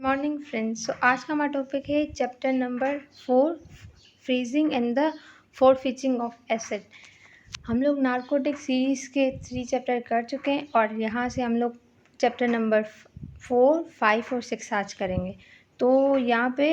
Morning friends. आज का हमारा टॉपिक है chapter number 4, freezing and the forfeiting of assets. हम लोग नार्कोटिक सीरीज़ के 3 चैप्टर कर चुके हैं और यहाँ से हम लोग चैप्टर नंबर 4, 5 और 6 आज करेंगे। तो यहाँ पे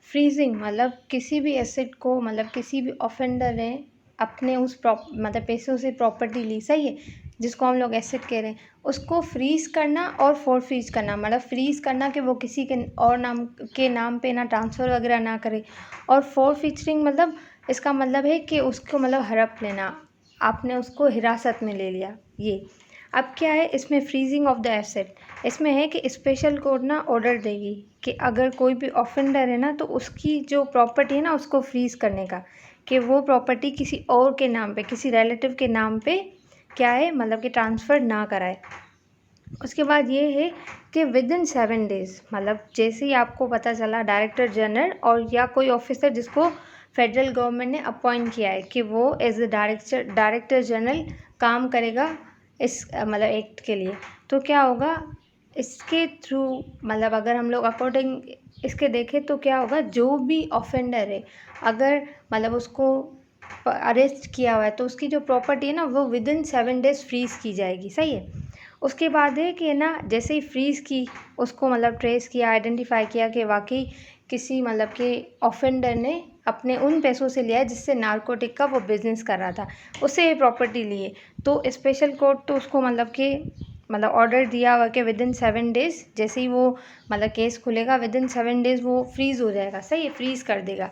फ्रीजिंग मतलब किसी भी एसिड को, मतलब किसी भी ऑफेंडर ने अपने उस मतलब पैसों से प्रॉपर्टी ली, सही है, जिसको हम लोग एसिड कह रहे हैं, उसको फ्रीज़ करना और फोरफीज करना। मतलब फ्रीज़ करना कि वो किसी के और नाम पे ना ट्रांसफ़र वगैरह ना करे, और फोरफीचरिंग मतलब इसका मतलब है कि उसको मतलब हड़प लेना, आपने उसको हिरासत में ले लिया। ये अब क्या है इसमें फ्रीजिंग ऑफ द एसेट, इसमें है कि स्पेशल कोर्ट ना ऑर्डर देगी कि अगर कोई भी ऑफेंडर है ना, तो उसकी जो प्रॉपर्टी है ना उसको फ्रीज़ करने का, कि वो प्रॉपर्टी किसी और के नाम पे, किसी रिलेटिव के नाम पे क्या है, मतलब कि ट्रांसफ़र ना कराए। उसके बाद ये है कि विद इन 7 डेज़, मतलब जैसे ही आपको पता चला डायरेक्टर जनरल और या कोई ऑफिसर जिसको फेडरल गवर्नमेंट ने अपॉइंट किया है कि वो एज ए डायरेक्टर जनरल काम करेगा इस मतलब एक्ट के लिए, तो क्या होगा इसके थ्रू, मतलब अगर हम लोग अकॉर्डिंग इसके देखें तो क्या होगा, जो भी ऑफेंडर है अगर मतलब उसको अरेस्ट किया हुआ है तो उसकी जो प्रॉपर्टी है ना वो विद इन 7 डेज़ फ्रीज़ की जाएगी, सही है। उसके बाद है कि ना जैसे ही फ्रीज़ की, उसको मतलब ट्रेस किया, आइडेंटिफाई किया कि वाकई किसी मतलब के ऑफेंडर ने अपने उन पैसों से लिया है जिससे नारकोटिक का वो बिज़नेस कर रहा था, उससे ये प्रॉपर्टी लिए, तो स्पेशल कोर्ट तो उसको मतलब कि मतलब ऑर्डर दिया हुआ कि विद इन 7 डेज़, जैसे ही वो मतलब केस खुलेगा विद इन 7 डेज़ वो फ्रीज़ हो जाएगा, सही है, फ्रीज़ कर देगा,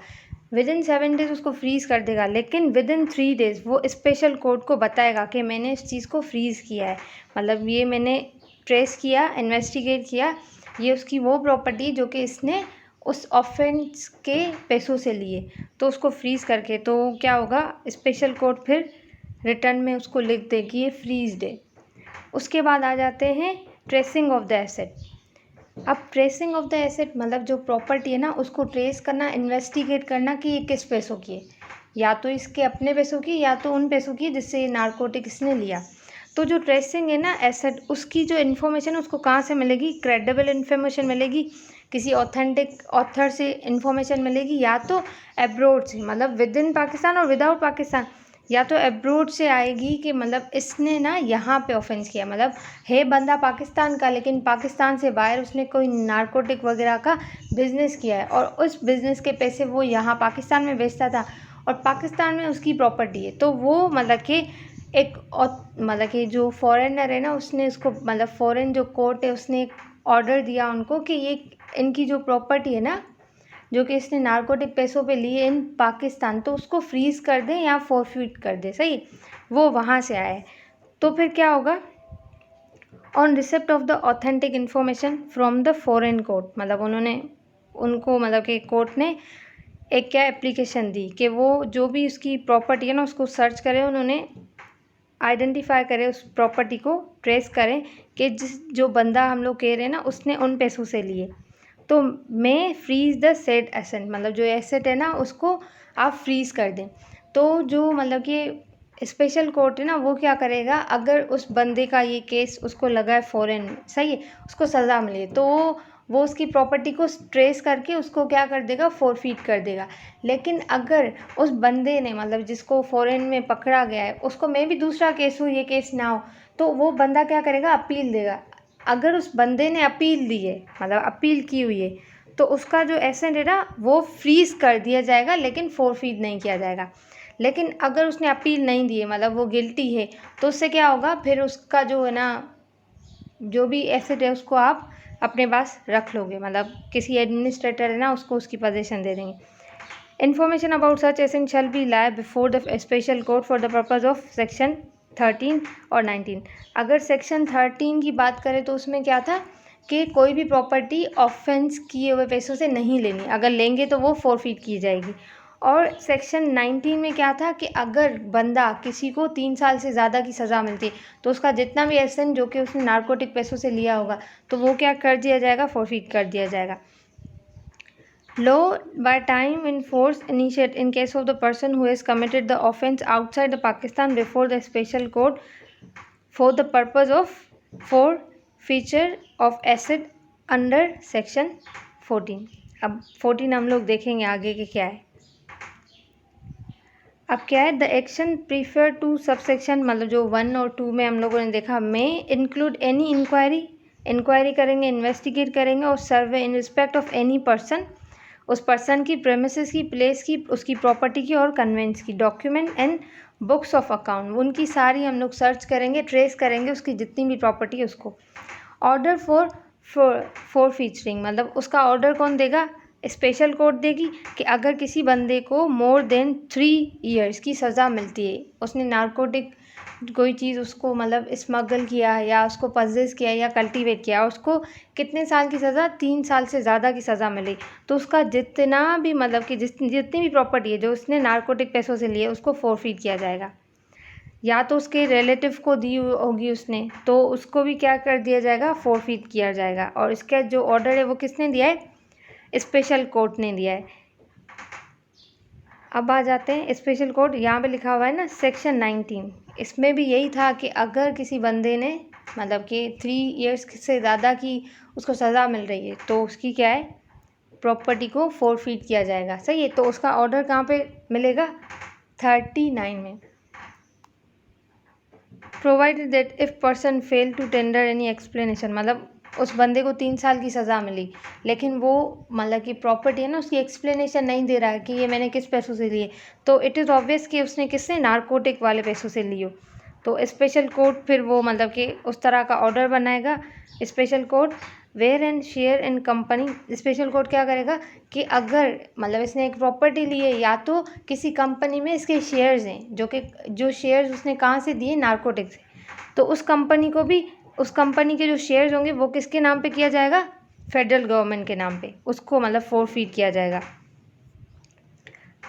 विद इन 7 डेज़ उसको फ्रीज़ कर देगा। लेकिन विद इन 3 डेज़ वो स्पेशल कोर्ट को बताएगा कि मैंने इस चीज़ को फ्रीज़ किया है, मतलब ये मैंने ट्रेस किया, इन्वेस्टिगेट किया, ये उसकी वो प्रॉपर्टी जो कि इसने उस ऑफेंस के पैसों से लिए, तो उसको फ्रीज़ करके, तो क्या होगा स्पेशल कोर्ट फिर रिटर्न में उसको लिख दे कि ये फ्रीज़ड है। उसके बाद आ जाते हैं ट्रेसिंग ऑफ द एसेट। अब ट्रेसिंग ऑफ द एसेट मतलब जो प्रॉपर्टी है ना उसको ट्रेस करना, इन्वेस्टिगेट करना कि ये किस पैसों की है, या तो इसके अपने पैसों की या तो उन पैसों की जिससे ये नारकोटिक इसने लिया। तो जो ट्रेसिंग है ना एसेट, उसकी जो इन्फॉर्मेशन है उसको कहाँ से मिलेगी, क्रेडिबल इन्फॉर्मेशन मिलेगी, किसी ऑथेंटिक ऑथर से इन्फॉर्मेशन मिलेगी, या तो एब्रोड से, मतलब विद इन पाकिस्तान और विदाउट पाकिस्तान, या तो एब्रोड से आएगी कि मतलब इसने ना यहाँ पे ऑफेंस किया, मतलब है बंदा पाकिस्तान का लेकिन पाकिस्तान से बाहर उसने कोई नारकोटिक वगैरह का बिज़नेस किया है और उस बिज़नेस के पैसे वो यहाँ पाकिस्तान में बेचता था और पाकिस्तान में उसकी प्रॉपर्टी है, तो वो मतलब कि एक मतलब कि जो फॉरेनर है ना उसने उसको मतलब फॉरेन जो कोर्ट है उसने एक ऑर्डर दिया उनको कि ये इनकी जो प्रॉपर्टी है ना जो कि इसने नारकोटिक पैसों पे लिए इन पाकिस्तान, तो उसको फ्रीज़ कर दें या फोरफीट कर दें, सही, वो वहाँ से आया है। तो फिर क्या होगा, on receipt of the authentic information from the foreign court, मतलब उन्होंने उनको मतलब कि कोर्ट ने एक क्या एप्लीकेशन दी कि वो जो भी उसकी प्रॉपर्टी है ना उसको सर्च करें, उन्होंने आइडेंटिफाई करें, उस प्रॉपर्टी को ट्रेस करें कि जो बंदा हम लोग कह रहे हैं ना उसने उन पैसों से लिए, तो मैं फ्रीज़ द सेड एसेट, मतलब जो एसेट है ना उसको आप फ्रीज़ कर दें। तो जो मतलब कि स्पेशल कोर्ट है ना वो क्या करेगा, अगर उस बंदे का ये केस उसको लगा है फॉरेन, सही है, उसको सज़ा मिले, तो वो उसकी प्रॉपर्टी को ट्रेस करके उसको क्या कर देगा, फोरफीट कर देगा। लेकिन अगर उस बंदे ने मतलब जिसको फॉरेन में पकड़ा गया है उसको मैं भी दूसरा केस हो, ये केस ना हो, तो वो बंदा क्या करेगा, अपील देगा। अगर उस बंदे ने अपील दी है, मतलब अपील की हुई है, तो उसका जो एसेट है ना वो फ्रीज़ कर दिया जाएगा लेकिन फोरफीट नहीं किया जाएगा। लेकिन अगर उसने अपील नहीं दी है, मतलब वो गिल्टी है, तो उससे क्या होगा, फिर उसका जो है ना जो भी एसेट है उसको आप अपने पास रख लोगे, मतलब किसी एडमिनिस्ट्रेटर है ना उसको उसकी पोजीशन दे देंगे। Information about such asset shall be lie before the special court for the purpose of section 13 और 19। अगर सेक्शन 13 की बात करें तो उसमें क्या था कि कोई भी प्रॉपर्टी ऑफेंस किए हुए पैसों से नहीं लेनी, अगर लेंगे तो वो फोरफीट की जाएगी। और सेक्शन 19 में क्या था कि अगर बंदा किसी को 3 साल से ज़्यादा की सज़ा मिलती है तो उसका जितना भी एसेट जो कि उसने नारकोटिक पैसों से लिया होगा तो वो क्या कर दिया जाएगा, फोरफीट कर दिया जाएगा। Law by time in force initiate in case of the person who has committed the offence outside the Pakistan before the special court for the purpose of forfeiture of asset under section 14। अब 14 हम लोग देखेंगे आगे के क्या है। अब क्या है, the action prefer to subsection, मतलब जो 1 और 2 में हम लोगों ने देखा, में इंक्लूड एनी इंक्वायरी करेंगे, इन्वेस्टिगेट करेंगे और survey in respect of any person, उस पर्सन की, प्रेमिसेस की, प्लेस की, उसकी प्रॉपर्टी की और कन्वेंस की, document and books of account, उनकी सारी हम लोग सर्च करेंगे, ट्रेस करेंगे उसकी जितनी भी प्रॉपर्टी है उसको। ऑर्डर फॉर फीचरिंग, मतलब उसका ऑर्डर कौन देगा, स्पेशल कोर्ट देगी कि अगर किसी बंदे को मोर देन 3 ईयर्स की सज़ा मिलती है, उसने नारकोटिक कोई चीज़ उसको मतलब स्मगल किया या उसको पजेस किया या कल्टीवेट किया, उसको कितने साल की सज़ा, 3 साल से ज़्यादा की सज़ा मिली, तो उसका जितना भी मतलब कि जितनी भी प्रॉपर्टी है जो उसने नारकोटिक पैसों से लिए उसको फोरफीट किया जाएगा। या तो उसके रिलेटिव को दी होगी उसने, तो उसको भी क्या कर दिया जाएगा, फोरफीट किया जाएगा। और इसका जो ऑर्डर है वो किसने दिया है, स्पेशल कोर्ट ने दिया है। अब आ जाते हैं स्पेशल कोर्ट, यहाँ पे लिखा हुआ है ना सेक्शन 19, इसमें भी यही था कि अगर किसी बंदे ने मतलब कि 3 ईयर्स से ज़्यादा की उसको सज़ा मिल रही है तो उसकी क्या है, प्रॉपर्टी को फोरफीट किया जाएगा। सही है, तो उसका ऑर्डर कहाँ पे मिलेगा, 39 में। Provided that if person fail to tender any explanation, मतलब उस बंदे को 3 साल की सज़ा मिली लेकिन वो मतलब कि प्रॉपर्टी है ना उसकी एक्सप्लेनेशन नहीं दे रहा है कि ये मैंने किस पैसों से लिए, तो इट इज़ ऑब्वियस कि उसने किससे, नारकोटिक वाले पैसों से लियो। तो स्पेशल कोर्ट फिर वो मतलब कि उस तरह का ऑर्डर बनाएगा। Special court where and share in company, special court क्या करेगा कि अगर मतलब इसने एक प्रॉपर्टी ली है या तो किसी कंपनी में इसके शेयर्स हैं, जो शेयर्स उसने कहाँ से दिए, नारकोटिक से, तो उस कंपनी को भी, उस कंपनी के जो शेयर्स होंगे वो किसके नाम पे किया जाएगा, फेडरल गवर्नमेंट के नाम पे, उसको मतलब फोरफीट किया जाएगा।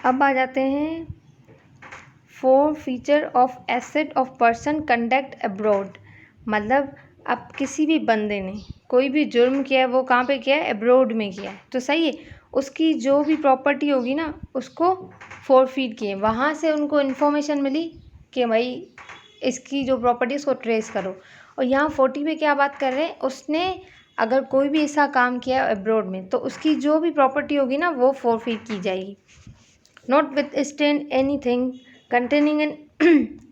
अब आ जाते हैं feature of asset of person conduct abroad, मतलब अब किसी भी बंदे ने कोई भी जुर्म किया है वो कहाँ पे किया है, अब्रॉड में किया है, तो सही है, उसकी जो भी प्रॉपर्टी होगी ना उसको फोरफीट किए। वहाँ से उनको इन्फॉर्मेशन मिली कि भाई इसकी जो प्रॉपर्टी है उसको ट्रेस करो। और यहाँ 40 में क्या बात कर रहे हैं, उसने अगर कोई भी ऐसा काम किया है अब्रॉड में तो उसकी जो भी प्रॉपर्टी होगी ना वो फोरफीट की जाएगी। Notwithstanding anything containing in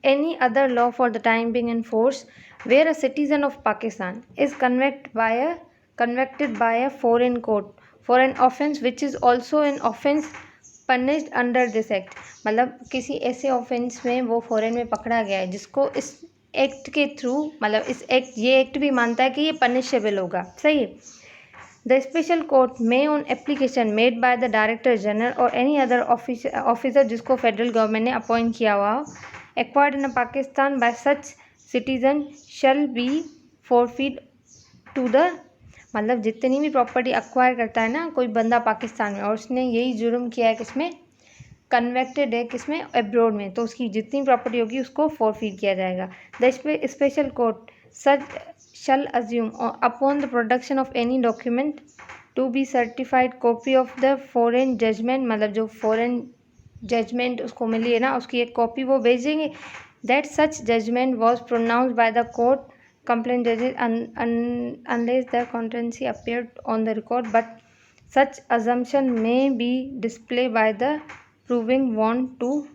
any other law for the time being in force, where a citizen of Pakistan is convicted by a foreign court for an offence which is also an offence punished under this act, मतलब किसी ऐसे offence में वो foreign में पकड़ा गया है जिसको इस एक्ट के थ्रू, मतलब इस एक्ट, ये एक्ट भी मानता है कि ये पनिशेबल होगा। सही है। The special court may on application made by the Director General or any other officer जिसको फेडरल गवर्नमेंट ने अपॉइंट किया हुआ, acquired in Pakistan by such citizen shall be forfeit to the, मतलब जितनी भी प्रॉपर्टी अक्वायर करता है ना कोई बंदा पाकिस्तान में और उसने यही जुर्म किया है किसमें, कन्वेक्टेड है किसमें, अब्रॉड में, तो उसकी जितनी प्रॉपर्टी होगी उसको फोरफीट किया जाएगा। The special court such shall assume upon the production of any document to be certified copy of the foreign judgment, मतलब जो foreign judgment उसको मिली है ना उसकी एक कॉपी वो भेजेंगे, that such judgment was pronounced by the court complaint judges unless the controversy appeared on the record, but such assumption may be displayed by the proving want to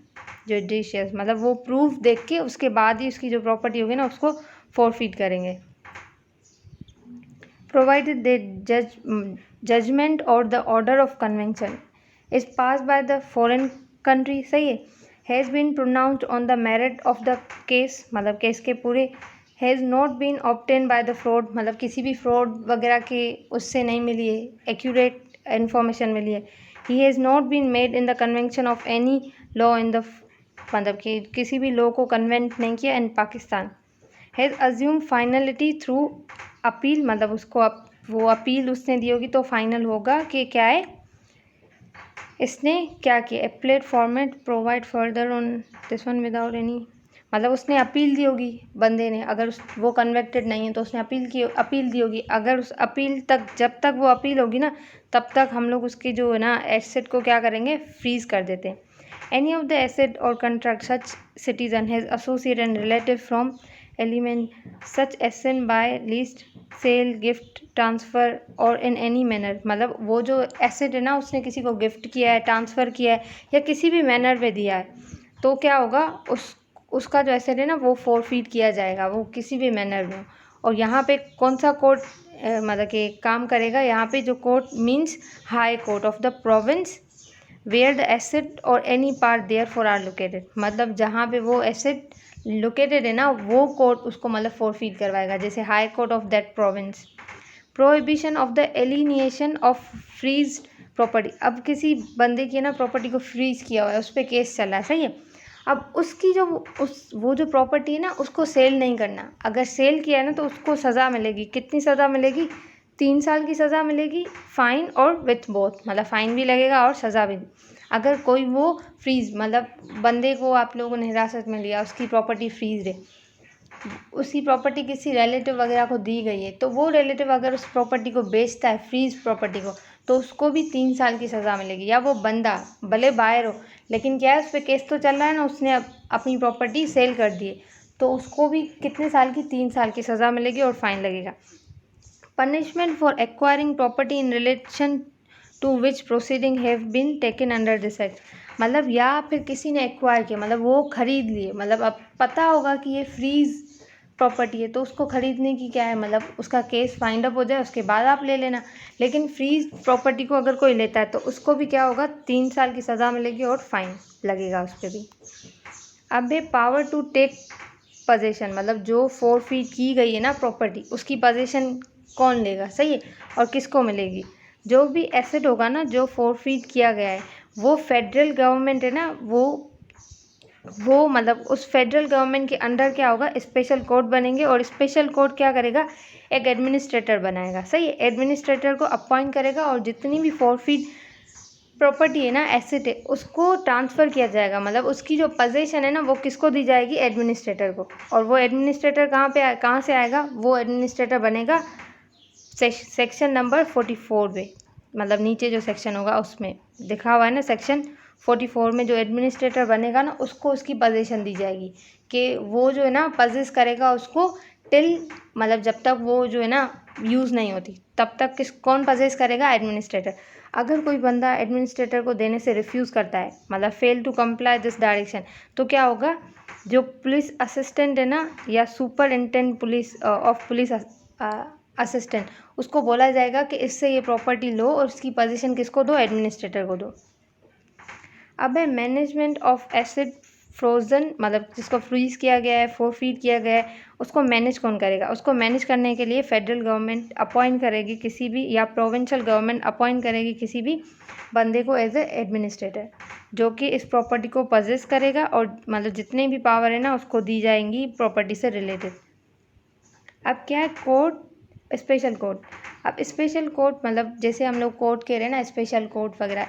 judicious, मतलब वो proof देख के उसके बाद ही उसकी जो प्रॉपर्टी होगी ना उसको फोरफीट करेंगे। Provided the judgment or the order of conviction is passed by the foreign country, सही है, has been pronounced on the merit of the case, मतलब केस के पूरे, has not been obtained by the fraud, मतलब किसी भी fraud वगैरह के उससे नहीं मिली है, एक्यूरेट इन्फॉर्मेशन मिली है, he has not been made in the convention of any law in the, मतलब कि किसी भी लॉ को कन्वेंट नहीं किया in Pakistan, has assume finality through appeal, मतलब उसको वो अपील उसने दी होगी तो फाइनल होगा कि क्या है, इसने क्या किया, applet format provide further on this one without any, मतलब उसने अपील दी होगी बंदे ने, अगर वो कन्वेक्टेड नहीं है तो उसने अपील दी होगी, अगर उस अपील तक, जब तक वो अपील होगी ना तब तक हम लोग उसकी जो है ना एसेट को क्या करेंगे, फ्रीज कर देते हैं। Any of the asset or contract such citizen has associate and relative from element such asset by least sale gift transfer or in any manner, मतलब वो जो एसेट है ना उसने किसी को गिफ्ट किया है, ट्रांसफ़र किया है या किसी भी मैनर में दिया है, तो क्या होगा उसका जो एसेट है ना वो फोरफीट किया जाएगा, वो किसी भी मैनर में। और यहाँ पे कौन सा कोर्ट मतलब कि काम करेगा, यहाँ पे जो court means high court of the province where the asset or any part there for are located, मतलब जहाँ पे वो एसेट लोकेटेड है ना वो कोर्ट उसको मतलब फोरफीट करवाएगा, जैसे high court of that province. Prohibition of the alienation of freeze property, अब किसी बंदे की ना प्रॉपर्टी को फ्रीज किया हुआ है, उस पर केस चल रहा है, सही है। अब उसकी जो वो जो प्रॉपर्टी है ना उसको सेल नहीं करना, अगर सेल किया है ना तो उसको सज़ा मिलेगी। कितनी सज़ा मिलेगी? 3 साल की सज़ा मिलेगी, फ़ाइन और विथ बोथ, मतलब फ़ाइन भी लगेगा और सज़ा भी। अगर कोई वो फ्रीज, मतलब बंदे को आप लोगों ने हिरासत में लिया, उसकी प्रॉपर्टी फ्रीज है, उसकी प्रॉपर्टी किसी रिलेटिव वगैरह को दी गई है, तो वो रिलेटिव अगर उस प्रॉपर्टी को बेचता है, फ्रीज प्रॉपर्टी को, तो उसको भी 3 साल की सज़ा मिलेगी। या वो बंदा भले बाहर हो लेकिन क्या है उस पर केस तो चल रहा है ना, उसने अपनी प्रॉपर्टी सेल कर दी है, तो उसको भी कितने साल की? 3 साल की सज़ा मिलेगी और फाइन लगेगा। Punishment for acquiring property in relation to which proceeding have been taken under this act, मतलब या फिर किसी ने एक्वायर किया, मतलब वो खरीद लिए, मतलब अब पता होगा कि ये फ्रीज प्रॉपर्टी है तो उसको खरीदने की क्या है, मतलब उसका केस फाइंड अप हो जाए उसके बाद आप ले लेना। लेकिन फ्रीज प्रॉपर्टी को अगर कोई लेता है तो उसको भी क्या होगा? 3 साल की सज़ा मिलेगी और फाइन लगेगा उस पर भी। अब है पावर टू टेक पोजेशन, मतलब जो फोरफीट की गई है ना प्रॉपर्टी, उसकी पोजेशन कौन लेगा, सही है, और किसको मिलेगी? जो भी एसेट होगा ना जो फोरफीट किया गया है, वो फेडरल गवर्नमेंट है ना वो मतलब उस फेडरल गवर्नमेंट के अंडर क्या होगा? स्पेशल कोर्ट बनेंगे, और स्पेशल कोर्ट क्या करेगा? एक एडमिनिस्ट्रेटर बनाएगा, सही है, एडमिनिस्ट्रेटर को अपॉइंट करेगा, और जितनी भी फोरफीट प्रॉपर्टी है ना, एसेट है, उसको ट्रांसफ़र किया जाएगा, मतलब उसकी जो पोजीशन है ना वो किसको दी जाएगी? एडमिनिस्ट्रेटर को। और वो एडमिनिस्ट्रेटर कहाँ से आएगा? वो एडमिनिस्ट्रेटर बनेगा सेक्शन नंबर 44 में, मतलब नीचे जो सेक्शन होगा उसमें लिखा हुआ है ना, सेक्शन 44 में जो एडमिनिस्ट्रेटर बनेगा ना उसको उसकी पोजीशन दी जाएगी कि वो जो है ना पजेस करेगा उसको टिल, मतलब जब तक वो जो है ना यूज़ नहीं होती तब तक कौन पजेस करेगा? एडमिनिस्ट्रेटर। अगर कोई बंदा एडमिनिस्ट्रेटर को देने से रिफ्यूज़ करता है, मतलब fail to comply this direction, तो क्या होगा? जो पुलिस असिस्टेंट है ना या सुपरिटेंडेंट पुलिस असिस्टेंट, उसको बोला जाएगा कि इससे ये प्रॉपर्टी लो और उसकी पोजीशन किसको दो? एडमिनिस्ट्रेटर को दो। अब है मैनेजमेंट ऑफ एसेट फ्रोजन, मतलब जिसको फ्रीज किया गया है, फोरफीट किया गया है, उसको मैनेज कौन करेगा? उसको मैनेज करने के लिए फेडरल गवर्नमेंट अपॉइंट करेगी किसी भी, या प्रोविंशियल गवर्नमेंट अपॉइंट करेगी किसी भी बंदे को एज ए एडमिनिस्ट्रेटर, जो कि इस प्रॉपर्टी को पजेस करेगा, और मतलब जितने भी पावर है ना उसको दी जाएंगी प्रॉपर्टी से रिलेटेड। अब क्या है? Court, special court. अब स्पेशल कोर्ट मतलब जैसे हम लोग कोर्ट कह रहे हैं ना, स्पेशल कोर्ट वगैरह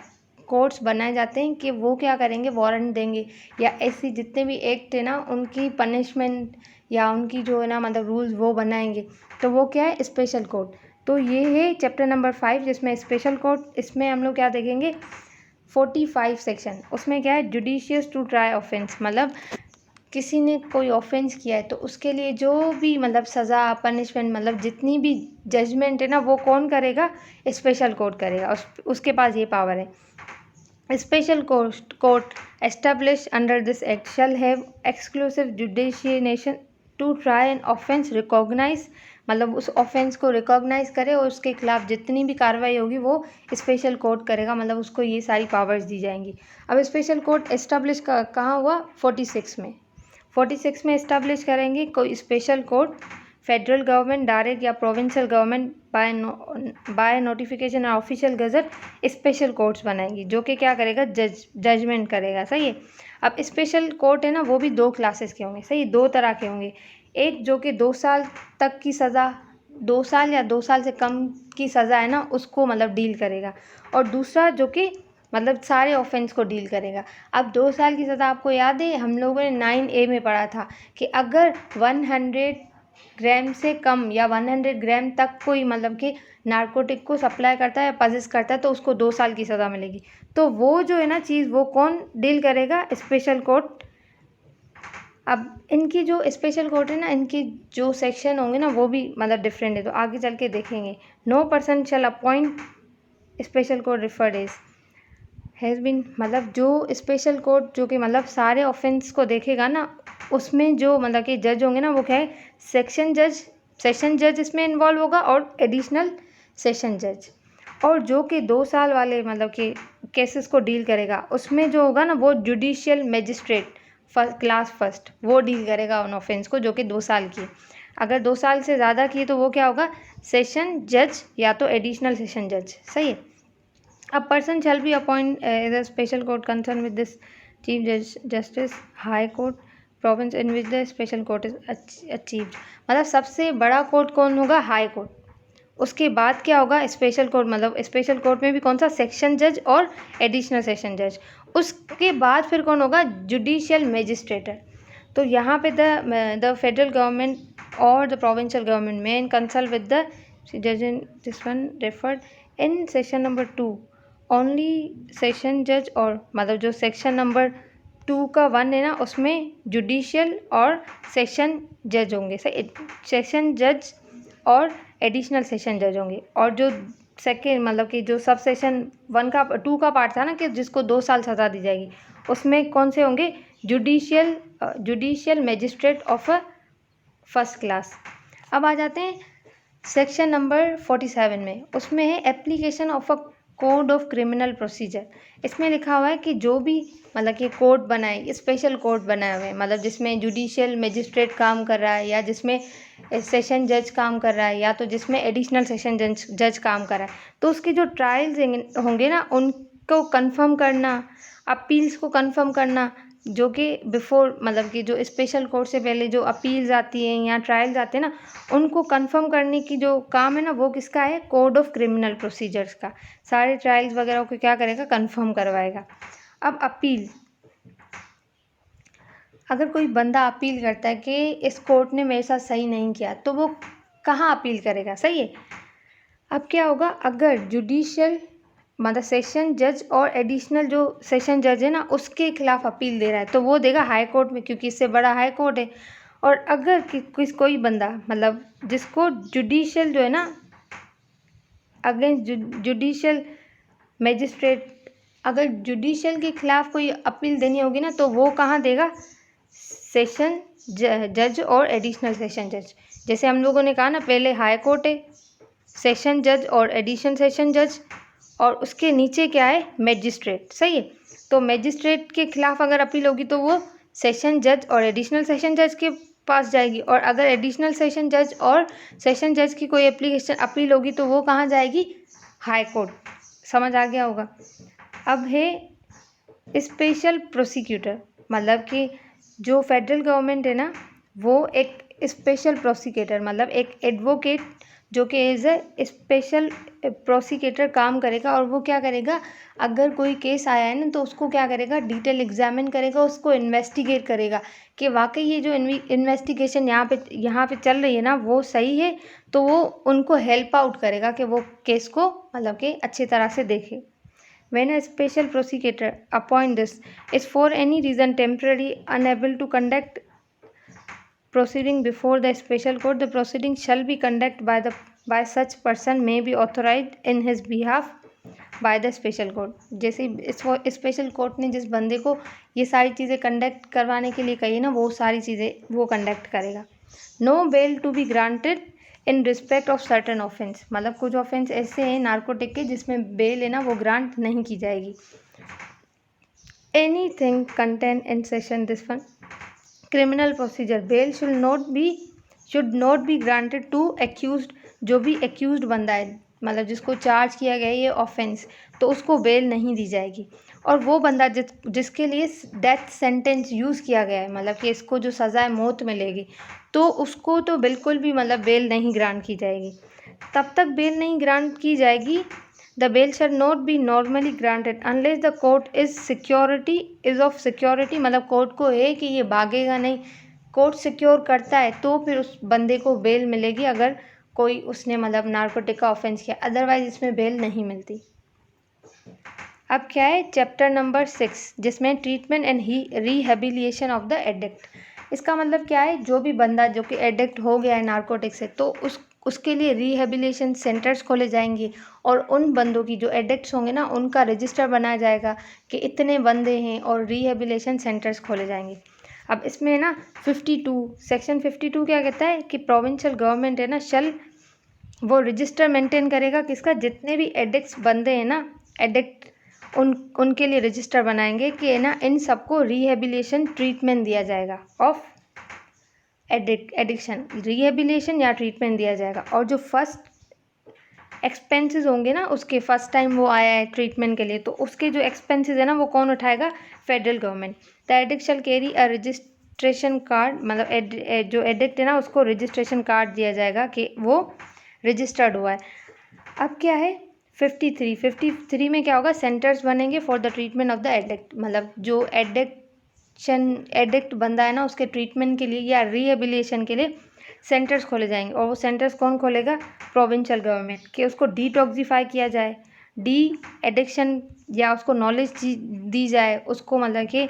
कोर्ट्स बनाए जाते हैं कि वो क्या करेंगे? वारंट देंगे, या ऐसी जितने भी एक्ट है ना उनकी पनिशमेंट या उनकी जो है ना मतलब रूल्स वो बनाएंगे, तो वो क्या है? Special court. तो ये है चैप्टर नंबर 5 जिसमें स्पेशल कोर्ट। इसमें हम लोग क्या देखेंगे? 45 सेक्शन। उसमें क्या है? जुडिशियस टू ट्राई ऑफेंस, मतलब किसी ने कोई ऑफेंस किया है तो उसके लिए जो भी मतलब सज़ा, पनिशमेंट, मतलब जितनी भी जजमेंट है ना वो कौन करेगा? स्पेशल कोर्ट करेगा, उसके पास ये पावर है। Special court establish under this act shall have exclusive jurisdiction to try an offence recognize, मतलब उस ऑफेंस को रिकॉग्नाइज करे और उसके खिलाफ जितनी भी कार्रवाई होगी वो स्पेशल कोर्ट करेगा, मतलब उसको ये सारी पावर्स दी जाएंगी। अब स्पेशल कोर्ट एस्टेब्लिश कहाँ हुआ? 46 में। 46 में इस्टेब्लिश करेंगे कोई special court, federal government direct या प्रोविंशियल गवर्नमेंट बाय नोटिफिकेशन और ऑफिशियल गजट स्पेशल कोर्ट्स बनाएंगी, जो कि क्या करेगा? जजमेंट करेगा, सही है। अब स्पेशल कोर्ट है ना वो भी 2 क्लासेस के होंगे, सही, 2 तरह के होंगे। एक जो कि 2 साल तक की सज़ा, 2 साल या 2 साल से कम की सज़ा है ना उसको मतलब डील करेगा, और दूसरा जो कि मतलब सारे ऑफेंस को डील करेगा। अब 2 साल की सज़ा आपको याद है हम लोगों ने 9A में पढ़ा था कि अगर 100 ग्राम से कम या 100 ग्राम तक कोई मतलब कि नारकोटिक को सप्लाई करता है या पजेस करता है तो उसको 2 साल की सज़ा मिलेगी। तो वो जो है ना चीज़ वो कौन डील करेगा? Special court. अब इनकी जो स्पेशल कोर्ट है ना, इनकी जो सेक्शन होंगे ना वो भी मतलब डिफरेंट है, तो आगे चल के देखेंगे। No person shall appoint special court referred as has been, मतलब जो स्पेशल कोर्ट जो कि मतलब सारे ऑफेंस को देखेगा ना, उसमें जो मतलब कि जज होंगे ना वो क्या है, सेशन जज इसमें इन्वॉल्व होगा और एडिशनल सेशन जज। और जो कि 2 साल वाले मतलब कि केसेस को डील करेगा, उसमें जो होगा ना वो जुडिशियल मैजिस्ट्रेट क्लास फर्स्ट वो डील करेगा उन ऑफेंस को जो कि 2 साल की। अगर 2 साल से ज़्यादा की तो वो क्या होगा, सेशन जज या तो एडिशनल सेशन जज। सही है। A person shall be appointed as a special court concerned with this Chief Justice High Court province in which the special court is achieved। मतलब सबसे बड़ा कोर्ट कौन होगा, हाई कोर्ट। उसके बाद क्या होगा, स्पेशल कोर्ट। मतलब स्पेशल कोर्ट में भी कौन सा, सेक्शन जज और एडिशनल सेशन जज। उसके बाद फिर कौन होगा, जुडिशियल मैजिस्ट्रेटर। तो यहाँ पे द फेडरल गवर्नमेंट और द प्रोविंशियल गवर्नमेंट में इन कंसल्ट विद द जज in this one referred in section number 2 only session जज, और मतलब जो सेक्शन नंबर 2 का 1 है ना उसमें जुडिशियल और सेशन जज होंगे। सेशन जज और एडिशनल सेशन जज होंगे। और जो सेकेंड मतलब कि जो सब सेशन 2 का पार्ट था ना कि जिसको 2 साल सज़ा दी जाएगी, उसमें कौन से होंगे, judicial magistrate of a first class. अब आ जाते हैं सेक्शन नंबर 47 में। उसमें है application of a code of criminal procedure. इसमें लिखा हुआ है कि जो भी मतलब कि कोर्ट बनाए, स्पेशल कोर्ट बनाए हुए हैं, मतलब जिसमें जुडिशियल मैजिस्ट्रेट काम कर रहा है या जिसमें सेशन जज काम कर रहा है या तो जिसमें एडिशनल सेशन जज काम कर रहा है, तो उसके जो ट्रायल्स होंगे ना उनको कंफर्म करना, अपील्स को कंफर्म करना, जो कि बिफोर मतलब कि जो स्पेशल कोर्ट से पहले जो अपील्स आती हैं या ट्रायल्स आते हैं ना, उनको कंफर्म करने की जो काम है ना वो किसका है, कोड ऑफ क्रिमिनल प्रोसीजर्स का। सारे ट्रायल्स वगैरह को क्या करेगा, कंफर्म करवाएगा। अब अपील, अगर कोई बंदा अपील करता है कि इस कोर्ट ने मेरे साथ सही नहीं किया, तो वो कहाँ अपील करेगा। सही है। अब क्या होगा, अगर जुडिशियल मतलब सेशन जज और एडिशनल जो सेशन जज है ना उसके खिलाफ अपील दे रहा है तो वो देगा हाई कोर्ट में, क्योंकि इससे बड़ा हाई कोर्ट है। और अगर कोई बंदा मतलब जिसको जुडिशियल जो है ना अगेंस्ट जुडिशियल मैजिस्ट्रेट, अगर जुडिशियल के खिलाफ कोई अपील देनी होगी ना तो वो कहाँ देगा, सेशन जज और एडिशनल सेशन जज। जैसे हम लोगों ने कहा ना पहले हाई कोर्ट है, सेशन जज और एडिशनल सेशन जज, और उसके नीचे क्या है, मैजिस्ट्रेट। सही है। तो मैजिस्ट्रेट के खिलाफ अगर अपील होगी तो वो सेशन जज और एडिशनल सेशन जज के पास जाएगी, और अगर एडिशनल सेशन जज और सेशन जज की कोई अपील होगी तो वो कहाँ जाएगी, हाई कोर्ट। समझ आ गया होगा। अब है स्पेशल प्रोसिक्यूटर, मतलब कि जो फेडरल गवर्नमेंट है ना वो एक स्पेशल प्रोसिक्यूटर मतलब एक एडवोकेट जो कि एज ए स्पेशल प्रोसिक्यूटर काम करेगा। और वो क्या करेगा, अगर कोई केस आया है ना तो उसको क्या करेगा, डिटेल एग्जामिन करेगा, उसको इन्वेस्टिगेट करेगा कि वाकई ये जो इन्वेस्टिगेशन यहाँ पे चल रही है ना वो सही है, तो वो उनको हेल्प आउट करेगा कि वो केस को मतलब कि अच्छी तरह से देखे। When a special prosecutor appoint this is for any reason temporarily unable to conduct proceeding before the special court, the proceeding shall be conducted by such person may be authorized in his behalf by the special court। जैसे special court ने जिस बंदे को ये सारी चीज़ें conduct करवाने के लिए कही है ना वो सारी चीज़ें वो कंडक्ट करेगा। No bail to be granted in respect of certain offence, मतलब कुछ ऑफेंस ऐसे हैं नार्कोटिक के जिसमें बेल है ना वो ग्रांट नहीं की जाएगी। Anything contain in session this one criminal procedure bail should not be granted to accused, जो भी एक्यूज्ड बंदा है मतलब जिसको चार्ज किया गया है ये ऑफेंस, तो उसको बेल नहीं दी जाएगी। और वो बंदा जिसके लिए डेथ सेंटेंस यूज़ किया गया है, मतलब कि इसको जो सज़ा है मौत मिलेगी, तो उसको तो बिल्कुल भी मतलब बेल नहीं ग्रांट की जाएगी। तब तक बेल नहीं ग्रांट की जाएगी, the bail shall not be normally granted unless the court is of security, मतलब कोर्ट को है कि ये भागेगा नहीं, कोर्ट सिक्योर करता है तो फिर उस बंदे को बेल मिलेगी अगर कोई उसने मतलब नार्कोटिक का ऑफेंस किया, अदरवाइज इसमें बेल नहीं मिलती। अब क्या है, चैप्टर नंबर 6 जिसमें treatment and rehabilitation of the addict. इसका मतलब क्या है, जो भी बंदा जो कि एडिक्ट हो गया है नारकोटिक से, तो उसके लिए रिहेबिलिटेशन सेंटर्स खोले जाएंगे और उन बंदों की जो एडिक्ट्स होंगे ना, उनका रजिस्टर बनाया जाएगा कि इतने बंदे हैं और रिहेबिलिटेशन सेंटर्स खोले जाएंगे। अब इसमें ना 52 सेक्शन 52 क्या कहता है कि प्रोविंशियल गवर्नमेंट है ना, वो रजिस्टर मेंटेन करेगा किसका, जितने भी एडिक्ट्स बंदे हैं ना, एडिक्ट, उनके लिए रजिस्टर बनाएंगे कि ना इन सबको रिहेबिलिटेशन ट्रीटमेंट दिया जाएगा ऑफ एडिक्शन, रिहेबिलिटेशन या ट्रीटमेंट दिया जाएगा। और जो फर्स्ट एक्सपेंसेस होंगे ना, उसके फर्स्ट टाइम वो आया है ट्रीटमेंट के लिए, तो उसके जो एक्सपेंसेस है ना, वो कौन उठाएगा, federal government. The addict shall carry a registration card, मतलब जो एडिक्ट है ना, उसको रजिस्ट्रेशन कार्ड दिया जाएगा कि वो रजिस्टर्ड हुआ है। अब क्या है 53 में क्या होगा, सेंटर्स बनेंगे for the treatment of the addict, मतलब जो एडिक्ट बंदा है ना, उसके ट्रीटमेंट के लिए या रिहेबिलिटेशन के लिए सेंटर्स खोले जाएंगे। और वो सेंटर्स कौन खोलेगा, प्रोविंशियल गवर्नमेंट, कि उसको डिटॉक्सिफाई किया जाए, डी एडिक्शन, या उसको नॉलेज दी जाए, उसको मतलब कि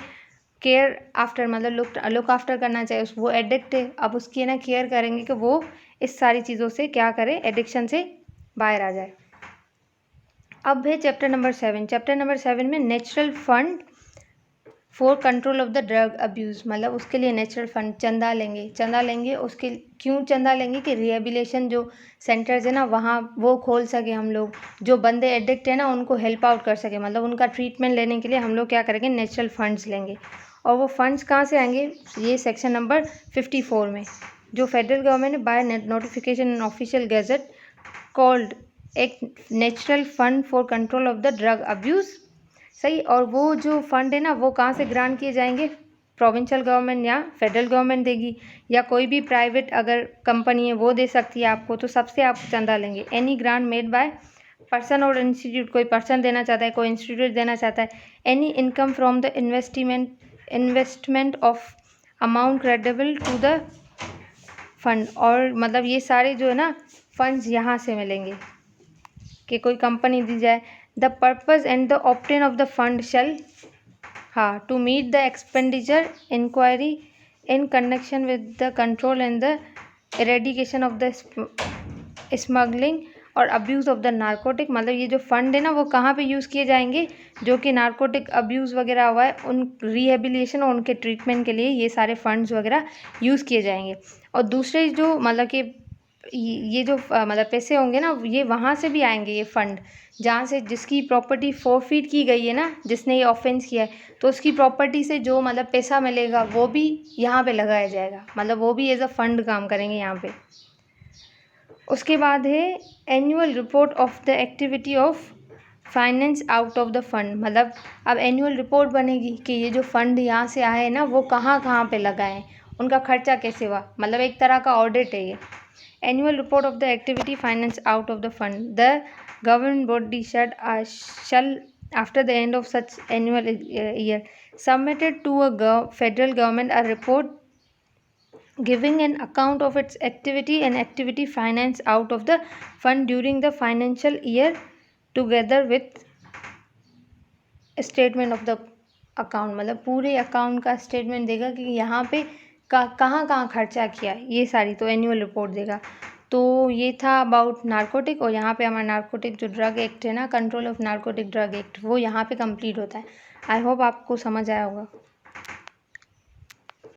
केयर आफ्टर, मतलब लुक आफ्टर करना चाहिए। वो एडिक्ट है, अब उसकी ना केयर करेंगे कि वो इस सारी चीज़ों से क्या करे, एडिक्शन से बाहर आ जाए। अब है चैप्टर नंबर 7। चैप्टर नंबर 7 में natural fund for control of the drug abuse, मतलब उसके लिए नेचुरल फंड चंदा लेंगे। उसके क्यों चंदा लेंगे कि रिहेबिलिटेशन जो सेंटर्स है ना, वहाँ वो खोल सके, हम लोग जो बंदे एडिक्ट है ना उनको हेल्प आउट कर सके, मतलब उनका ट्रीटमेंट लेने के लिए हम लोग क्या करेंगे, नेचुरल फंड्स लेंगे। और वो फंड्स कहाँ से आएंगे, ये सेक्शन नंबर 54 में, जो फेडरल गवर्नमेंट ने by notification in official gazette called एक natural fund for control of the drug abuse, सही। और वो जो फंड है ना, वो कहाँ से ग्रांट किए जाएंगे, प्रोविंशियल गवर्नमेंट या फेडरल गवर्नमेंट देगी, या कोई भी प्राइवेट अगर कंपनी है वो दे सकती है आपको, तो सबसे आप चंदा लेंगे। Any grant made by person or institute, कोई पर्सन देना चाहता है, कोई इंस्टीट्यूट देना चाहता है। Any income from the investment of amount credible to the fund, और मतलब ये सारे जो है ना फंड्स यहाँ से मिलेंगे कि कोई कंपनी दी जाए। The purpose and the obtain of the fund shall, हाँ, to meet the expenditure inquiry in connection with the control and the eradication of the smuggling or abuse of the narcotic, मतलब ये जो fund है ना वो कहाँ पे use किए जाएंगे, जो कि नारकोटिक अब्यूज़ वगैरह हुआ है उन रिहेबिलिटेशन और उनके ट्रीटमेंट के लिए ये सारे फंड्स वगैरह यूज़ किए जाएंगे। और दूसरे जो मतलब कि ये जो मतलब पैसे होंगे ना, ये वहाँ से भी आएंगे, ये फंड जहाँ से जिसकी प्रॉपर्टी फोरफीट की गई है ना, जिसने ये ऑफेंस किया है, तो उसकी प्रॉपर्टी से जो मतलब पैसा मिलेगा वो भी यहाँ पे लगाया जाएगा, मतलब वो भी एज अ फंड काम करेंगे यहाँ पे। उसके बाद है annual report of the activity of finance out of the fund, मतलब अब एनुअल रिपोर्ट बनेगी कि ये जो फंड यहाँ से आए हैं ना वो कहाँ कहाँ पे लगाए, उनका खर्चा कैसे हुआ, मतलब एक तरह का ऑडिट है ये। Annual report of the activity financed out of the fund. The government body shall, after the end of such annual year, submitted to a federal government a report giving an account of its activity and activity financed out of the fund during the financial year, together with statement of the account, मतलब पूरे account का statement देगा कि यहाँ पे कहाँ कहाँ खर्चा किया, ये सारी तो एनुअल रिपोर्ट देगा। तो ये था अबाउट नारकोटिक, और यहाँ पे हमारा नारकोटिक जो ड्रग एक्ट है ना, control of narcotic drug act, वो यहाँ पे कंप्लीट होता है। आई होप आपको समझ आया होगा।